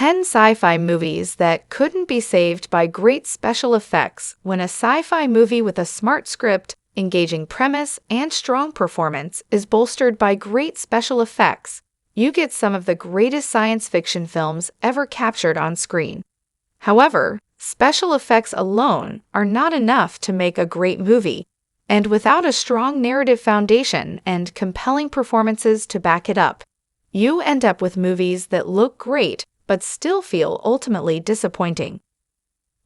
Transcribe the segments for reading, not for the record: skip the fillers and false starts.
10 sci-fi movies that couldn't be saved by great special effects. When a sci-fi movie with a smart script, engaging premise, and strong performance is bolstered by great special effects, you get some of the greatest science fiction films ever captured on screen. However, special effects alone are not enough to make a great movie, and without a strong narrative foundation and compelling performances to back it up, you end up with movies that look great but still feel ultimately disappointing.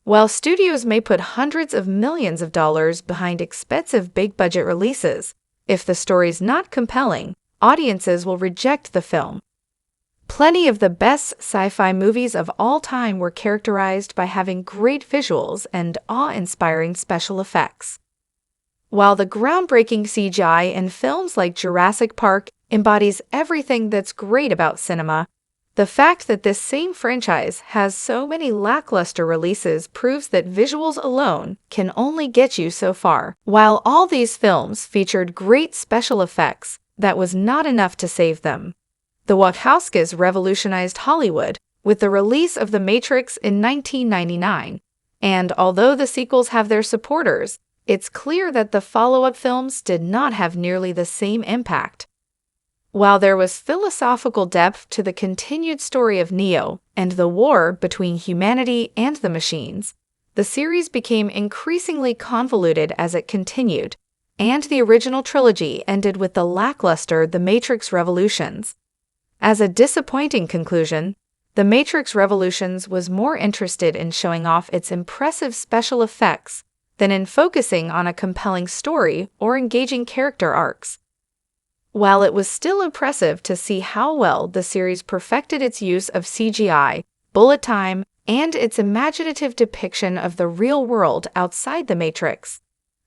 While studios may put hundreds of millions of dollars behind expensive big-budget releases, if the story's not compelling, audiences will reject the film. Plenty of the best sci-fi movies of all time were characterized by having great visuals and awe-inspiring special effects. While the groundbreaking CGI in films like Jurassic Park embodies everything that's great about cinema, the fact that this same franchise has so many lackluster releases proves that visuals alone can only get you so far. While all these films featured great special effects, that was not enough to save them. The Wachowskis revolutionized Hollywood with the release of The Matrix in 1999, and although the sequels have their supporters, it's clear that the follow-up films did not have nearly the same impact. While there was philosophical depth to the continued story of Neo and the war between humanity and the machines, the series became increasingly convoluted as it continued, and the original trilogy ended with the lackluster The Matrix Revolutions. As a disappointing conclusion, The Matrix Revolutions was more interested in showing off its impressive special effects than in focusing on a compelling story or engaging character arcs. While it was still impressive to see how well the series perfected its use of CGI, bullet time, and its imaginative depiction of the real world outside the Matrix,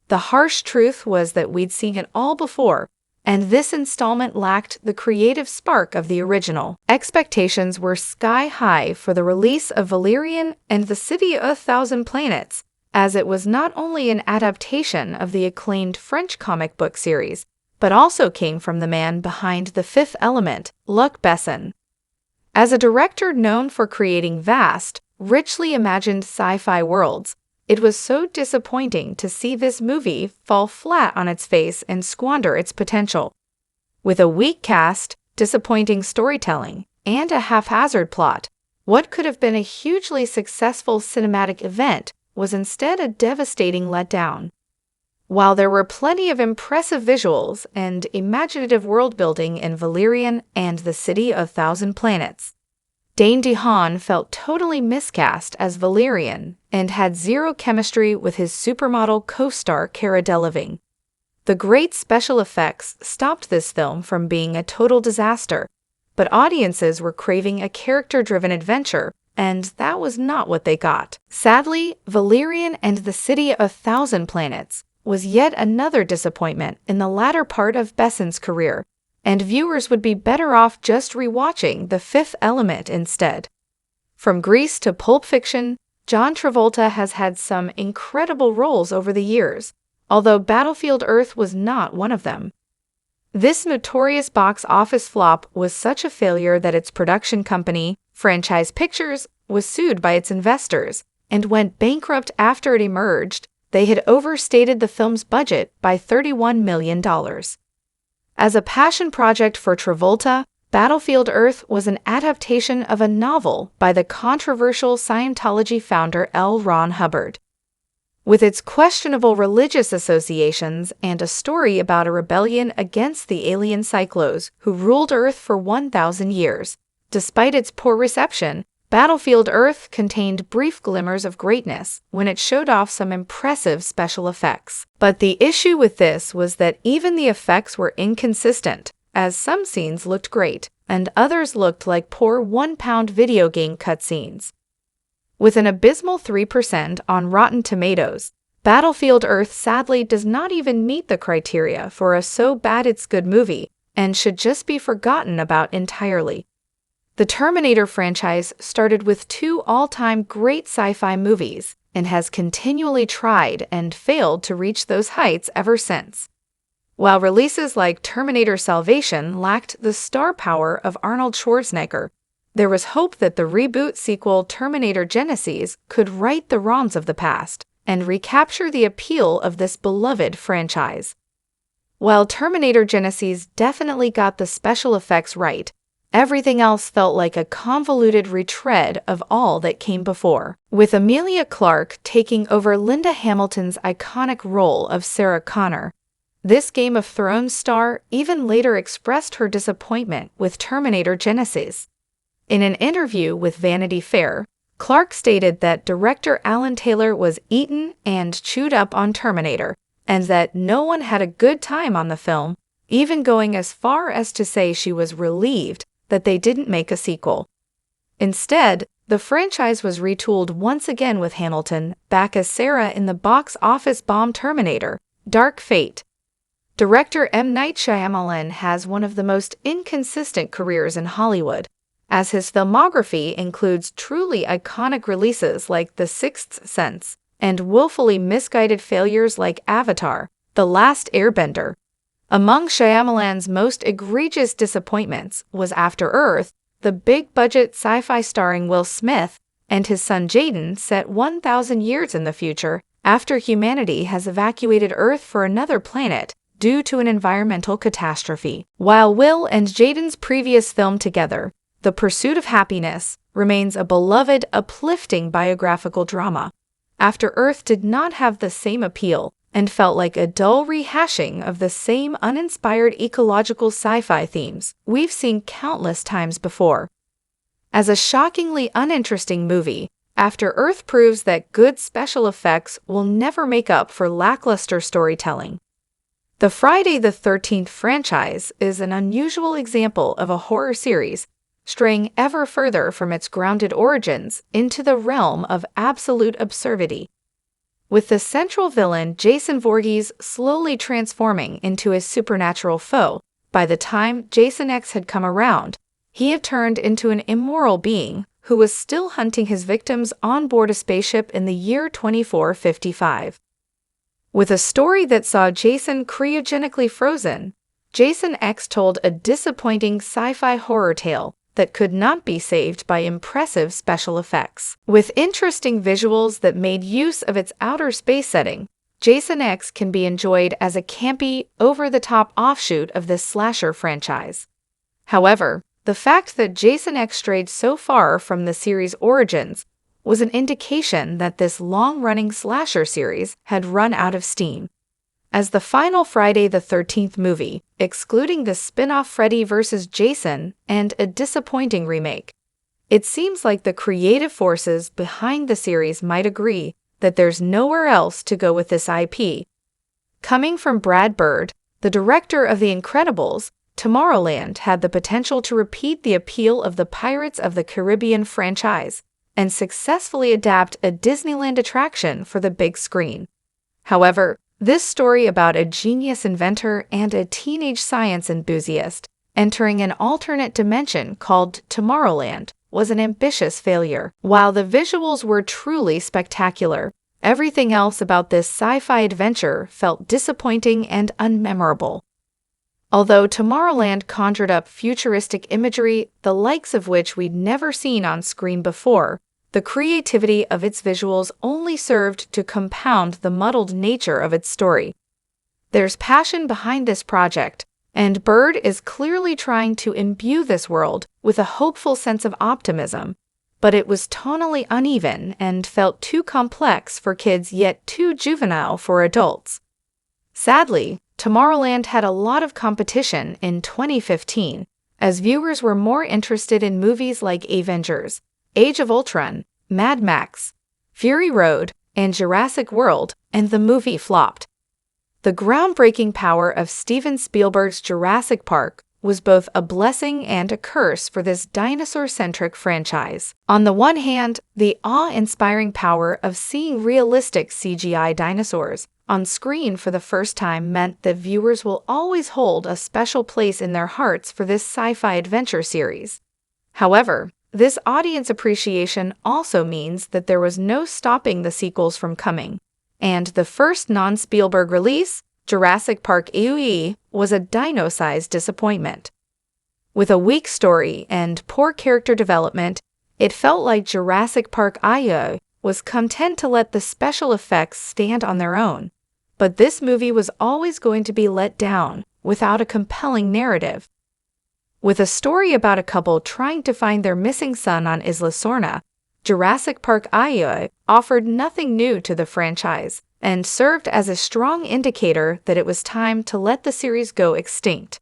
the harsh truth was that we'd seen it all before, and this installment lacked the creative spark of the original. Expectations were sky high for the release of Valerian and the City of a Thousand Planets, as it was not only an adaptation of the acclaimed French comic book series, but also came from the man behind The Fifth Element, Luc Besson. As a director known for creating vast, richly imagined sci-fi worlds, it was so disappointing to see this movie fall flat on its face and squander its potential. With a weak cast, disappointing storytelling, and a haphazard plot, what could have been a hugely successful cinematic event was instead a devastating letdown. While there were plenty of impressive visuals and imaginative world-building in Valerian and the City of a Thousand Planets, Dane DeHaan felt totally miscast as Valerian and had zero chemistry with his supermodel co-star Cara Delevingne. The great special effects stopped this film from being a total disaster, but audiences were craving a character-driven adventure, and that was not what they got. Sadly, Valerian and the City of a Thousand Planets was yet another disappointment in the latter part of Besson's career, and viewers would be better off just rewatching The Fifth Element instead. From Grease to Pulp Fiction, John Travolta has had some incredible roles over the years, although Battlefield Earth was not one of them. This notorious box office flop was such a failure that its production company, Franchise Pictures, was sued by its investors and went bankrupt after it emerged. They had overstated the film's budget by $31 million. As a passion project for Travolta, Battlefield Earth was an adaptation of a novel by the controversial Scientology founder L. Ron Hubbard. With its questionable religious associations and a story about a rebellion against the alien Cyclos who ruled Earth for 1,000 years, despite its poor reception, Battlefield Earth contained brief glimmers of greatness when it showed off some impressive special effects. But the issue with this was that even the effects were inconsistent, as some scenes looked great, and others looked like poor one-pound video game cutscenes. With an abysmal 3% on Rotten Tomatoes, Battlefield Earth sadly does not even meet the criteria for a so-bad-it's-good movie, and should just be forgotten about entirely. The Terminator franchise started with 2 all-time great sci-fi movies and has continually tried and failed to reach those heights ever since. While releases like Terminator Salvation lacked the star power of Arnold Schwarzenegger, there was hope that the reboot sequel Terminator Genisys could right the wrongs of the past and recapture the appeal of this beloved franchise. While Terminator Genisys definitely got the special effects right, everything else felt like a convoluted retread of all that came before. With Emilia Clarke taking over Linda Hamilton's iconic role of Sarah Connor, this Game of Thrones star even later expressed her disappointment with Terminator Genisys. In an interview with Vanity Fair, Clarke stated that director Alan Taylor was eaten and chewed up on Terminator, and that no one had a good time on the film, even going as far as to say she was relieved that they didn't make a sequel. Instead, the franchise was retooled once again with Hamilton back as Sarah in the box office bomb Terminator: Dark Fate. Director M. Night Shyamalan has one of the most inconsistent careers in Hollywood, as his filmography includes truly iconic releases like The Sixth Sense and woefully misguided failures like Avatar: The Last Airbender. Among Shyamalan's most egregious disappointments was After Earth, the big-budget sci-fi starring Will Smith and his son Jaden set 1,000 years in the future after humanity has evacuated Earth for another planet due to an environmental catastrophe. While Will and Jaden's previous film Together, The Pursuit of Happiness, remains a beloved, uplifting biographical drama, After Earth did not have the same appeal and felt like a dull rehashing of the same uninspired ecological sci-fi themes we've seen countless times before. As a shockingly uninteresting movie, After Earth proves that good special effects will never make up for lackluster storytelling. The Friday the 13th franchise is an unusual example of a horror series straying ever further from its grounded origins into the realm of absolute absurdity. With the central villain Jason Voorhees slowly transforming into his supernatural foe, by the time Jason X had come around, he had turned into an immoral being who was still hunting his victims on board a spaceship in the year 2455. With a story that saw Jason cryogenically frozen, Jason X told a disappointing sci-fi horror tale that could not be saved by impressive special effects. With interesting visuals that made use of its outer space setting, Jason X can be enjoyed as a campy, over-the-top offshoot of this slasher franchise. However, the fact that Jason X strayed so far from the series' origins was an indication that this long-running slasher series had run out of steam. As the final Friday the 13th movie, excluding the spin-off Freddy vs. Jason and a disappointing remake, it seems like the creative forces behind the series might agree that there's nowhere else to go with this IP. Coming from Brad Bird, the director of The Incredibles, Tomorrowland had the potential to repeat the appeal of the Pirates of the Caribbean franchise and successfully adapt a Disneyland attraction for the big screen. However, this story about a genius inventor and a teenage science enthusiast entering an alternate dimension called Tomorrowland was an ambitious failure. While the visuals were truly spectacular, everything else about this sci-fi adventure felt disappointing and unmemorable. Although Tomorrowland conjured up futuristic imagery, the likes of which we'd never seen on screen before, the creativity of its visuals only served to compound the muddled nature of its story. There's passion behind this project, and Bird is clearly trying to imbue this world with a hopeful sense of optimism, but it was tonally uneven and felt too complex for kids yet too juvenile for adults. Sadly, Tomorrowland had a lot of competition in 2015, as viewers were more interested in movies like Avengers, Age of Ultron, Mad Max, Fury Road, and Jurassic World, and the movie flopped. The groundbreaking power of Steven Spielberg's Jurassic Park was both a blessing and a curse for this dinosaur-centric franchise. On the one hand, the awe-inspiring power of seeing realistic CGI dinosaurs on screen for the first time meant that viewers will always hold a special place in their hearts for this sci-fi adventure series. However, this audience appreciation also means that there was no stopping the sequels from coming, and the first non-Spielberg release, Jurassic Park AOE, was a dino-sized disappointment. With a weak story and poor character development, it felt like Jurassic Park IO was content to let the special effects stand on their own. But this movie was always going to be let down without a compelling narrative. With a story about a couple trying to find their missing son on Isla Sorna, Jurassic Park IO offered nothing new to the franchise and served as a strong indicator that it was time to let the series go extinct.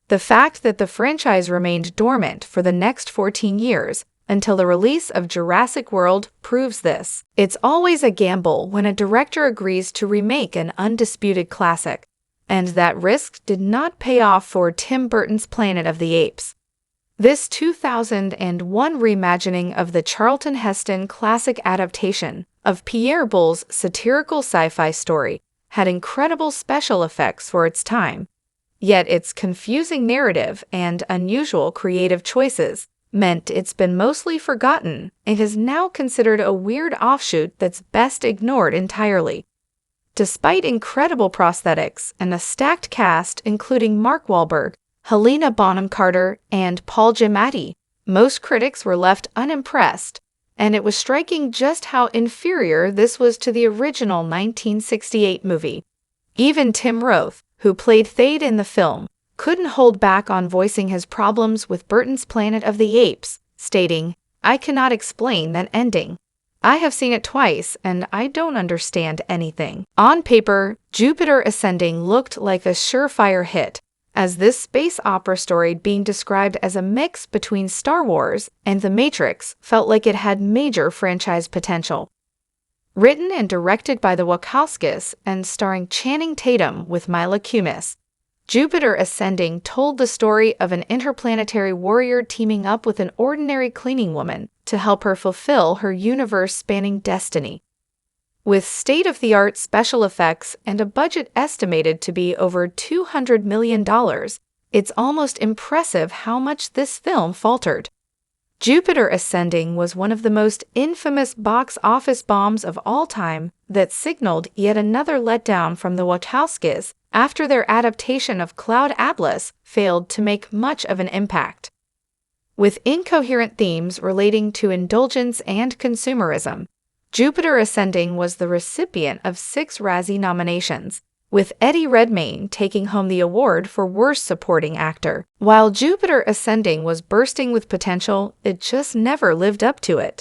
The fact that the franchise remained dormant for the next 14 years until the release of Jurassic World proves this. It's always a gamble when a director agrees to remake an undisputed classic, and that risk did not pay off for Tim Burton's Planet of the Apes. This 2001 reimagining of the Charlton Heston classic adaptation of Pierre Boulez's satirical sci-fi story had incredible special effects for its time, yet its confusing narrative and unusual creative choices meant it's been mostly forgotten and is now considered a weird offshoot that's best ignored entirely. Despite incredible prosthetics and a stacked cast including Mark Wahlberg, Helena Bonham Carter, and Paul Giamatti, most critics were left unimpressed, and it was striking just how inferior this was to the original 1968 movie. Even Tim Roth, who played Thade in the film, couldn't hold back on voicing his problems with Burton's Planet of the Apes, stating, "I cannot explain that ending. I have seen it twice, and I don't understand anything." On paper, Jupiter Ascending looked like a surefire hit, as this space opera story being described as a mix between Star Wars and The Matrix felt like it had major franchise potential. Written and directed by the Wachowskis and starring Channing Tatum with Mila Kunis, Jupiter Ascending told the story of an interplanetary warrior teaming up with an ordinary cleaning woman to help her fulfill her universe-spanning destiny. With state-of-the-art special effects and a budget estimated to be over $200 million, it's almost impressive how much this film faltered. Jupiter Ascending was one of the most infamous box office bombs of all time that signaled yet another letdown from the Wachowskis after their adaptation of Cloud Atlas failed to make much of an impact. With incoherent themes relating to indulgence and consumerism, Jupiter Ascending was the recipient of 6 Razzie nominations, with Eddie Redmayne taking home the award for Worst Supporting Actor. While Jupiter Ascending was bursting with potential, it just never lived up to it.